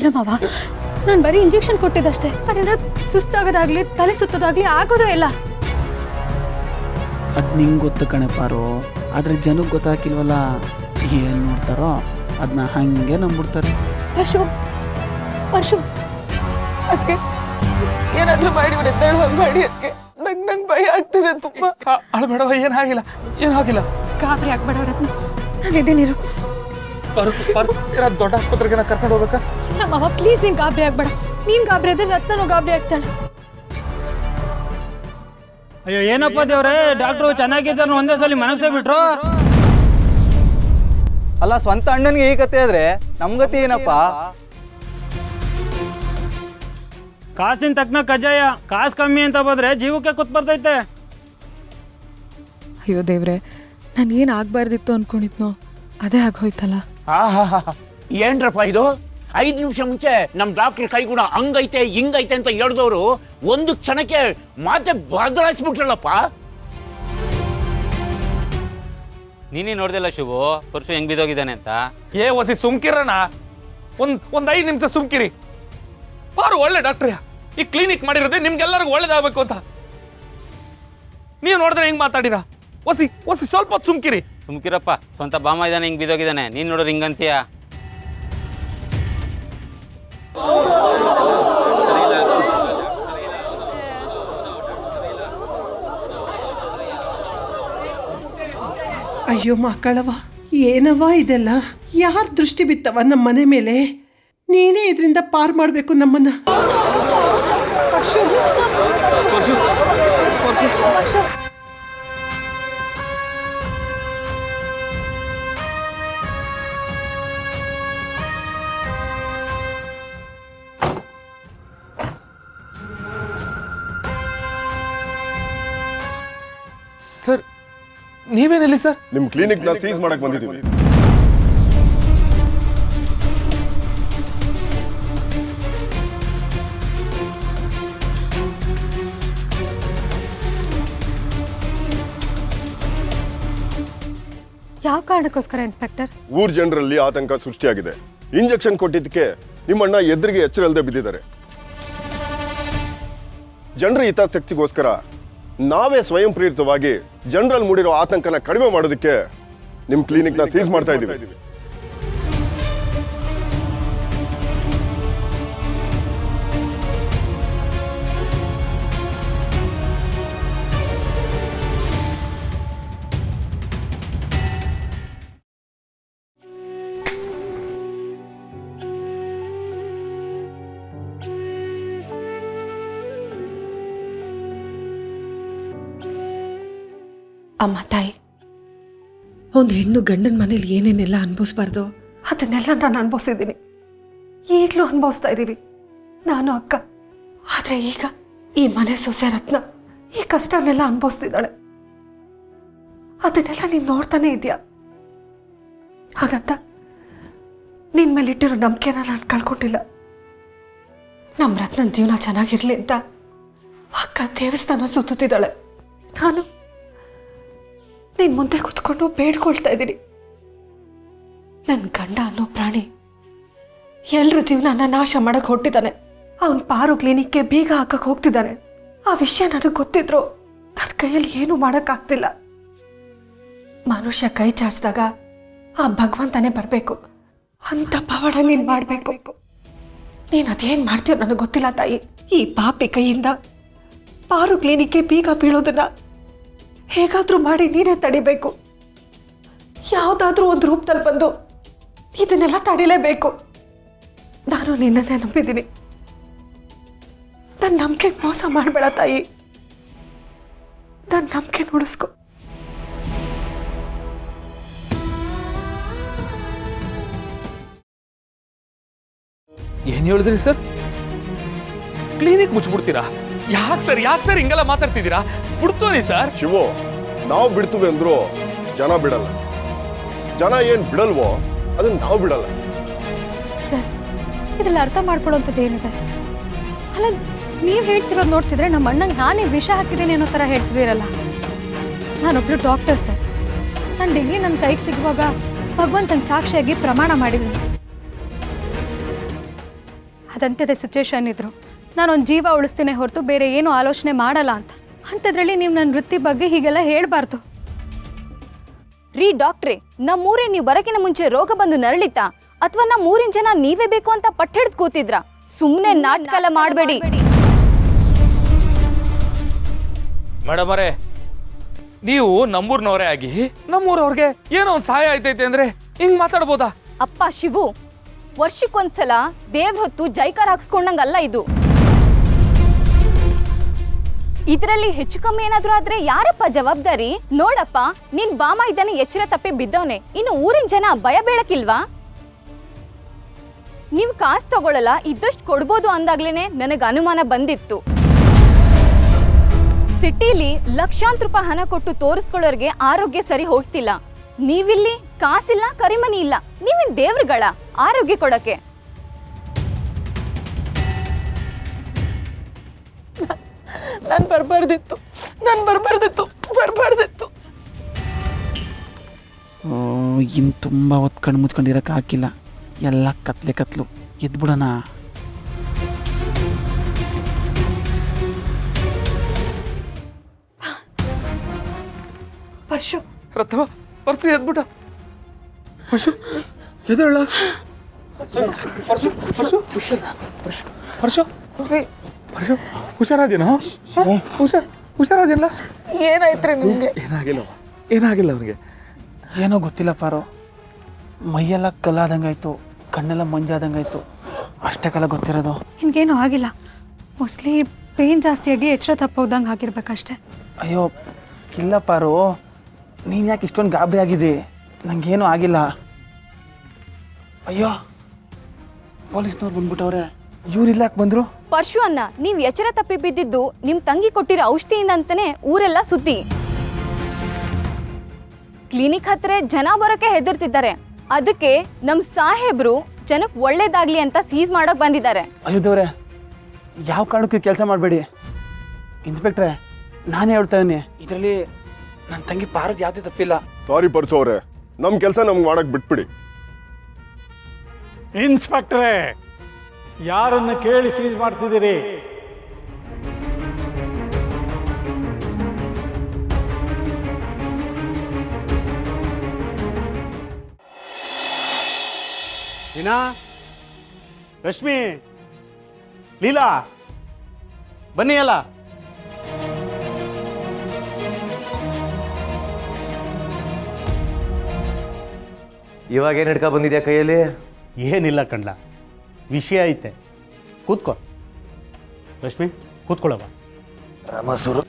ಇಲ್ಲ ಮಾವ, ನಾನು ಬರೀ ಇಂಜೆಕ್ಷನ್ ಕೊಟ್ಟಿದ್ದಷ್ಟೇ. ಅದರಿಂದ ಸುಸ್ತಾಗೋದಾಗ್ಲಿ ತಲೆ ಸುತ್ತೋದಾಗ್ಲಿ ಆಗೋದೇ ಇಲ್ಲ. ಅದು ನಿಂಗೆ ಗೊತ್ತು ಕಣೆ ಪಾರು, ಆದರೆ ಜನಕ್ಕೆ ಗೊತ್ತಾಗಿಲ್ವಲ್ಲ. ಏನು ನೋಡ್ತಾರೋ ಅದನ್ನ ಹಾಗೆ ನಂಬಿಡ್ತಾರೆ. ಪರಶು ಪರಶು ಅದಕ್ಕೆ ಏನಾದರೂ ಮಾಡಿ ಹಂಗೆ ಮಾಡಿ. ಅದಕ್ಕೆ ನಂಗೆ ಭಯ ಆಗ್ತದೆ ತುಂಬ. ಅಳ್ಬೇಡವ, ಏನಾಗಿಲ್ಲ ಏನಾಗಿಲ್ಲ. ಗಾಬರಿ ಆಗ್ಬೇಡ ರತ್ನ, ನಾನು ಇದೇನಿರು. ದೊಡ್ಡ ಆಸ್ಪತ್ರೆಗೆ ಕರ್ಕೊಂಡು ಹೋಗ್ಬೇಕಾ? ಇಲ್ಲ ಮಾವ ಪ್ಲೀಸ್, ನೀನು ಗಾಬರಿ ಆಗ್ಬೇಡ. ನೀನು ಗಾಬರಿ ಆದ್ರೆ ರತ್ನನೂ ಗಾಬರಿ ಆಗ್ತಾಳೆ. ಅಯ್ಯೋ ಏನಪ್ಪ ದೇವ್ರೆ, ಡಾಕ್ಟ್ರು ಚೆನ್ನಾಗಿದ್ದಾರ ಒಂದೇ ಸಲ ಮನಸ್ಸೇ ಬಿಟ್ರು. ಅಲ್ಲ, ಸ್ವಂತ ಅಣ್ಣನಿಗೆ ಈ ಕತೆ ಆದ್ರೆ ನಮ್ ಗತಿ ಏನಪ್ಪ? ಕಾಸಿನ ತಕ್ಕನ ಕಜ್ಜಾಯ, ಕಾಸು ಕಮ್ಮಿ ಅಂತ ಬಂದ್ರೆ ಜೀವಕ್ಕೆ ಕೂತ್ ಬರ್ತೈತೆ. ಅಯ್ಯೋ ದೇವ್ರೆ, ನಾನು ಏನು ಆಗ್ಬಾರ್ದಿತ್ತು ಅನ್ಕೊಂಡಿದ್ನೋ ಅದೇ ಆಗೋಯ್ತಲ್ಲ. ಏನ್ರಪ್ಪ ಇದು? 5 ನಿಮಿಷ ಮುಂಚೆ ನಮ್ಮ ಡಾಕ್ಟರ್ ಕೈಗುಣ ಹಂಗೈತೆ ಹಿಂಗೈತೆ ಅಂತ ಹೇಳಿದವರು ಒಂದು ಕ್ಷಣಕ್ಕೆ ಮಾತೆ ಬದಲಾಯಿಸ್ಬಿಟ್ರಲ್ಲಪ್ಪ. ನೀನೇ ನೋಡ್ದಿಲ್ಲ ಶಿವು, ಪರಶು ಹೆಂಗ್ ಬಿದ್ದೋಗಿದ್ದಾನೆ ಅಂತ. ಏ ಹೊಸಿ ಸುಮ್ಕಿರಣ, ಒಂದ್ 5 ನಿಮಿಷ ಸುಮ್ಕಿರಿ. ಪಾರು ಒಳ್ಳೆ ಡಾಕ್ಟ್ರಿಯ, ಈ ಕ್ಲಿನಿಕ್ ಮಾಡಿರೋದೇ ನಿಮ್ಗೆಲ್ಲರಿಗೂ ಒಳ್ಳೇದಾಗಬೇಕು ಅಂತ. ನೀವು ನೋಡಿದ್ರೆ ಹೆಂಗ್ ಮಾತಾಡಿರ? ಹೊಸಿ ಸ್ವಲ್ಪ ಹೊತ್ತು ಸುಮ್ಕಿರಿ. ಸುಮ್ಕಿರಪ್ಪ, ಸ್ವಂತ ಬಾಮ ಇದ್ದಾನೆ ಹಿಂಗ್ ಬಿದ್ದೋಗಿದ್ದಾನೆ, ನೀನ್ ನೋಡ್ರಿ ಹಿಂಗಂತೀಯ. ಅಯ್ಯೋ ಮಕ್ಕಳವ, ಏನವ ಇದೆಲ್ಲ? ಯಾರ ದೃಷ್ಟಿ ಬಿತ್ತವ ನಮ್ಮ ಮನೆ ಮೇಲೆ? ನೀನೇ ಇದರಿಂದ ಪಾರ್ ಮಾಡಬೇಕು ನಮ್ಮನ್ನ. ಸರ್ ನೀವೇನಿಲ್ಲಿ ಸರ್? ನಿಮ್ಮ ಕ್ಲಿನಿಕ್ ನ ಸೀಸ್ ಮಾಡಕ್ ಬಂದಿದ್ದೀವಿ. ಯಾವ ಕಾರಣಕ್ಕೋಸ್ಕರ ಇನ್ಸ್ಪೆಕ್ಟರ್? ಊರ್ ಜನರಲ್ಲಿ ಆತಂಕ ಸೃಷ್ಟಿಯಾಗಿದೆ. ಇಂಜೆಕ್ಷನ್ ಕೊಟ್ಟಿದ್ದಕ್ಕೆ ನಿಮ್ಮಣ್ಣ ಎದುರಿಗೆ ಎಚ್ಚರಲ್ದೆ ಬಿದ್ದಿದ್ದಾರೆ. ಜನರ ಹಿತಾಸಕ್ತಿಗೋಸ್ಕರ ನಾವೇ ಸ್ವಯಂ ಪ್ರೇರಿತವಾಗಿ ಜನರಲ್ಲಿ ಮೂಡಿರೋ ಆತಂಕನ ಕಡಿಮೆ ಮಾಡೋದಕ್ಕೆ ನಿಮ್ಮ ಕ್ಲಿನಿಕ್ ನ ಸೀಸ್ ಮಾಡ್ತಾ ಇದ್ದೀವಿ. ಅಮ್ಮ ತಾಯಿ, ಒಂದು ಹೆಣ್ಣು ಗಂಡನ ಮನೇಲಿ ಏನೇನೆಲ್ಲ ಅನುಭವಿಸ್ಬಾರ್ದು ಅದನ್ನೆಲ್ಲ ನಾನು ಅನುಭವಿಸಿದ್ದೀನಿ. ಈಗಲೂ ಅನುಭವಿಸ್ತಾ ಇದ್ದೀವಿ ನಾನು ಅಕ್ಕ. ಆದರೆ ಈಗ ಈ ಮನೆ ಸೊಸೆ ರತ್ನ ಈ ಕಷ್ಟನೆಲ್ಲ ಅನುಭವಿಸ್ತಿದ್ದಾಳೆ. ಅದನ್ನೆಲ್ಲ ನೀನು ನೋಡ್ತಾನೆ ಇದೆಯಾ? ಹಾಗಂತ ನಿನ್ನ ಮೇಲಿಟ್ಟಿರೋ ನಂಬಿಕೆನ ನಾನು ಕಳ್ಕೊಂಡಿಲ್ಲ. ನಮ್ಮ ರತ್ನನ ಜೀವನ ಚೆನ್ನಾಗಿರಲಿ ಅಂತ ಅಕ್ಕ ದೇವಸ್ಥಾನ ಸುತ್ತಿದ್ದಾಳೆ. ನಾನು ನೀನು ಮುಂದೆ ಕೂತ್ಕೊಂಡು ಬೇಡ್ಕೊಳ್ತಾ ಇದ್ದೀನಿ. ನನ್ನ ಗಂಡ ಅನ್ನೋ ಪ್ರಾಣಿ ಎಲ್ಲರ ಜೀವನನ ನಾಶ ಮಾಡಕ್ಕೆ ಹೊಟ್ಟಿದ್ದಾನೆ. ಅವನ ಪಾರು ಕ್ಲಿನಿಕ್ಗೆ ಬೀಗ ಹಾಕಕ್ಕೆ ಹೋಗ್ತಿದ್ದಾನೆ. ಆ ವಿಷಯ ನನಗೆ ಗೊತ್ತಿದ್ರು ನನ್ನ ಕೈಯಲ್ಲಿ ಏನೂ ಮಾಡೋಕ್ಕಾಗ್ತಿಲ್ಲ. ಮನುಷ್ಯ ಕೈ ಚಾಚಿದಾಗ ಆ ಭಗವಂತನೇ ಬರಬೇಕು ಅಂತ ಪವಾಡ ನೀನು ಮಾಡಬೇಕು. ನೀನು ಅದೇನು ಮಾಡ್ತೀಯೋ ನನಗೆ ಗೊತ್ತಿಲ್ಲ ತಾಯಿ. ಈ ಪಾಪಿ ಕೈಯಿಂದ ಪಾರು ಕ್ಲಿನಿಕ್ಗೆ ಬೀಗ ಬೀಳೋದನ್ನ ಹೇಗಾದರೂ ಮಾಡಿ ನೀನೇ ತಡಿಬೇಕು. ಯಾವುದಾದ್ರೂ ಒಂದು ರೂಪದಲ್ಲಿ ಬಂದು ಇದನ್ನೆಲ್ಲ ತಡಿಲೇಬೇಕು. ನಾನು ನಿನ್ನನ್ನೇ ನಂಬಿದ್ದೀನಿ. ನನ್ನ ನಂಬಿಕೆಗೆ ಮೋಸ ಮಾಡಬೇಡ ತಾಯಿ. ನನ್ನ ನಂಬಿಕೆ ನೋಡಿಸ್ಕೊ. ಏನ್ ಹೇಳಿದ್ರಿ ಸರ್? ಕ್ಲಿನಿಕ್ ಮುಚ್ಚಿಬಿಡ್ತೀರಾ? ಯಾಕೆ ಸರ್ ಹಿಂಗೆಲ್ಲ ಮಾತಾಡ್ತಿದ್ದೀರಾ? ಬಿಡ್ತೀವಿ ಸರ್. ಶಿವು, ನಾವು ಬಿಡ್ತೀವಿ ಅಂದ್ರು ಜನ ಬಿಡಲ್ಲ. ಜನ ಏನ್ ಬಿಡಲ್ವೋ ಅದನ್ನ ನಾವು ಬಿಡಲ್ಲ. ಸರ್, ಇದ್ರಲ್ಲಿ ಅರ್ಥ ಮಾಡ್ಕೊಳ್ಳೋಂಥದ್ದು ಏನಿದೆ? ಅಲ್ಲ, ನೀವು ಹೇಳ್ತಿರೋದು ನೋಡ್ತಿದ್ರೆ ನಮ್ಮ ಅಣ್ಣಂಗೆ ನಾನೇ ವಿಷ ಹಾಕಿದ್ದೇನೆ ಅನ್ನೋ ಥರ ಹೇಳ್ತಿದ್ದೀರಲ್ಲ. ನಾನೊಬ್ಳು ಡಾಕ್ಟರ್ ಸರ್. ನನ್ನ ಡಿಗ್ರಿ ನನ್ನ ಕೈಗೆ ಸಿಗುವಾಗ ಭಗವಂತನ ಸಾಕ್ಷಿಯಾಗಿ ಪ್ರಮಾಣ ಮಾಡಿದ್ದೀನಿ. ಅದಂತ್ಯದ ಸಿಚುವೇಶನ್ ಇದ್ರು ನಾನೊಂದು ಜೀವ ಉಳಿಸ್ತೀನಿ ಹೊರತು ಬೇರೆ ಏನೂ ಆಲೋಚನೆ ಮಾಡಲ್ಲ ಅಂತ. ಅಂಥದ್ರಲ್ಲಿ ನೀವು ನನ್ನ ವೃತ್ತಿ ಬಗ್ಗೆ ಹೀಗೆಲ್ಲ ಹೇಳಬಾರ್ದು. ರೀ ಡಾಕ್ಟ್ರೇ, ನಮ್ಮೂರೇ ನೀವು ಬರಕಿನ ಮುಂಚೆ ರೋಗ ಬಂದು ನರಳಿತಾ ಅಥವಾ ನಮ್ಮೂರಿನ ಜನ ನೀವೇ ಬೇಕು ಅಂತ ಪಟ್ಟು ಹಿಡ್ದು ಕೂತಿದ್ರ? ಸುಮ್ಮನೆ ನಾಟಕ ಎಲ್ಲ ಮಾಡಬೇಡಿ. ಮೇಡಮ್ ಅವರೇ, ನೀವು ನಮ್ಮೂರ್ನವರೇ ಆಗಿ ನಮ್ಮೂರವ್ರಿಗೆ ಏನೋ ಒಂದು ಸಹಾಯ ಆಯ್ತೈತೆ ಅಂದ್ರೆ ಹಿಂಗ್ ಮಾತಾಡ್ಬೋದಾ? ಅಪ್ಪ ಶಿವು, ವರ್ಷಕ್ಕೊಂದ್ಸಲ ದೇವ್ರ ಹೊತ್ತು ಜೈಕಾರ ಹಾಕ್ಸ್ಕೊಂಡಂಗಲ್ಲ ಇದು. ಇದರಲ್ಲಿ ಹೆಚ್ಚು ಕಮ್ಮಿ ಏನಾದ್ರೂ ಆದ್ರೆ ಯಾರಪ್ಪ ಜವಾಬ್ದಾರಿ? ನೋಡಪ್ಪ, ನಿನ್ ಬಾಮ ಇದ್ದಾನೆ ಎಚ್ಚರ ತಪ್ಪಿ ಬಿದ್ದವನೆ, ಇನ್ನು ಊರಿನ ಜನ ಭಯ ಬೀಳಕ್ಕಿಲ್ವಾ? ನೀವು ಕಾಸು ತಗೊಳ್ಳಲ್ಲ, ಇದ್ದಷ್ಟು ಕೊಡ್ಬೋದು ಅಂದಾಗ್ಲೇನೆ ನನಗೆ ಅನುಮಾನ ಬಂದಿತ್ತು. ಸಿಟಿಲಿ ಲಕ್ಷಾಂತರ ರೂಪಾಯಿ ಹಣ ಕೊಟ್ಟು ತೋರಿಸ್ಕೊಳ್ಳೋರ್ಗೆ ಆರೋಗ್ಯ ಸರಿ ಹೋಗ್ತಿಲ್ಲ. ನೀವಿಲ್ಲಿ ಕಾಸಿಲ್ಲ, ಕರಿಮನಿ ಇಲ್ಲ, ನೀವೇನ್ ದೇವ್ರುಗಳ ಆರೋಗ್ಯ ಕೊಡಕ್ಕೆ? ನಾನು ಬರಬಾರ್ದಿತ್ತು. ಇನ್ನು ತುಂಬ ಹೊತ್ತು ಕಣ್ಣು ಮುಚ್ಕೊಂಡಿರೋಕೆ ಹಾಕಿಲ್ಲ, ಎಲ್ಲ ಕತ್ಲು ಎದ್ಬಿಡೋಣ. ಪರ್ಶು, ರಥವ ಪರ್ಸು ಎದ್ಬಿಟ್ಟ. ಪರ್ಸು ಎದ್ದೇಳ. ಪರ್ಸು ಹುಷಾರಾದೇನೋ? ಹುಷಾರಾದಿಲ್ಲ? ಏನಾಯ್ತ್ರಿ ನಿಮ್ಗೆ? ಏನಾಗಿಲ್ಲ ಅವ್ರಿಗೆ. ಏನೋ ಗೊತ್ತಿಲ್ಲ ಪಾರೋ, ಮೈಯೆಲ್ಲ ಕಲ್ಲಾದಂಗಾಯ್ತು, ಕಣ್ಣೆಲ್ಲ ಮಂಜಾದಂಗಾಯ್ತು, ಅಷ್ಟೇ ಕಾಲ ಗೊತ್ತಿರೋದು. ನಿನ್ಗೇನೂ ಆಗಿಲ್ಲ, ಮೋಸ್ಟ್ಲಿ ಪೇನ್ ಜಾಸ್ತಿಯಾಗಿ ಎಚ್ಚರ ತಪ್ಪೋದಂಗೆ ಆಗಿರ್ಬೇಕಷ್ಟೆ. ಅಯ್ಯೋ ಇಲ್ಲ ಪಾರು, ನೀನು ಯಾಕೆ ಇಷ್ಟೊಂದು ಗಾಬರಿ ಆಗಿದೆ? ನನಗೇನೂ ಆಗಿಲ್ಲ. ಅಯ್ಯೋ ಪೊಲೀಸ್ನವ್ರು ಬಂದ್ಬಿಟ್ಟವ್ರೆ, ಇವ್ರು ಇಲ್ಲ ಯಾಕೆ ಬಂದರು? ಪರ್ಶು ಅನ್ನ, ನೀವು ಎಚ್ಚರ ತಪ್ಪಿ ಬಿದ್ದಿದ್ದು ನಿಮ್ ತಂಗಿ ಕೊಟ್ಟಿರೋ ಔಷಧಿಯಿಂದ ಅಂತಾನೆ ಊರೆಲ್ಲ ಸುದ್ದಿ. ಕ್ಲಿನಿಕ್ ಹತ್ರ ಜನ ಬರೋಕೆ ಹೆದರ್ತಿದ್ದಾರೆ. ಅದಕ್ಕೆ ನಮ್ ಸಾಹೇಬ್ರು ಜನಕ್ಕೆ ಒಳ್ಳೇದಾಗ್ಲಿ ಅಂತ ಸೀಸ್ ಮಾಡಕ್ ಬಂದಿದ್ದಾರೆ. ಅಯ್ಯೋ ದೇವ್ರೆ, ಯಾವ ಕಾರಣಕ್ಕೂ ಕೆಲಸ ಮಾಡಬೇಡಿ ಇನ್ಸ್ಪೆಕ್ಟ್ರೆ, ನಾನೇ ಹೇಳ್ತಾ ಇದ್ದೀನಿ, ಇದರಲ್ಲಿ ನನ್ನ ತಂಗಿ ಪಾರದ ಯಾವುದೇ ತಪ್ಪಿಲ್ಲ. ಸಾರಿ ಪರ್ಸು ಅವರೇ, ನಮ್ಮ ಕೆಲಸ ನಮ್ಗೆ ಮಾಡಕ್ ಬಿಟ್ಬಿಡಿ. ಇನ್ಸ್ಪೆಕ್ಟ್ರೇ, ಯಾರನ್ನು ಕೇಳಿ ಸೀಸ್ ಮಾಡ್ತಿದ್ದೀರಿ? ಏನಾ ರಶ್ಮಿ, ಲೀಲಾ, ಬನ್ನಿ ಅಲ್ಲ. ಇವಾಗ ಏನು ಹಿಡ್ಕ ಬಂದಿದ್ಯಾ ಕೈಯಲ್ಲಿ? ಏನಿಲ್ಲ ಕಣ್ಲ, ವಿಷಯ ಐತೆ, ಕೂತ್ಕೋ. ರಶ್ಮಿ ಕೂತ್ಕೊಳ್ಳವ. ರಾಮಸೂರು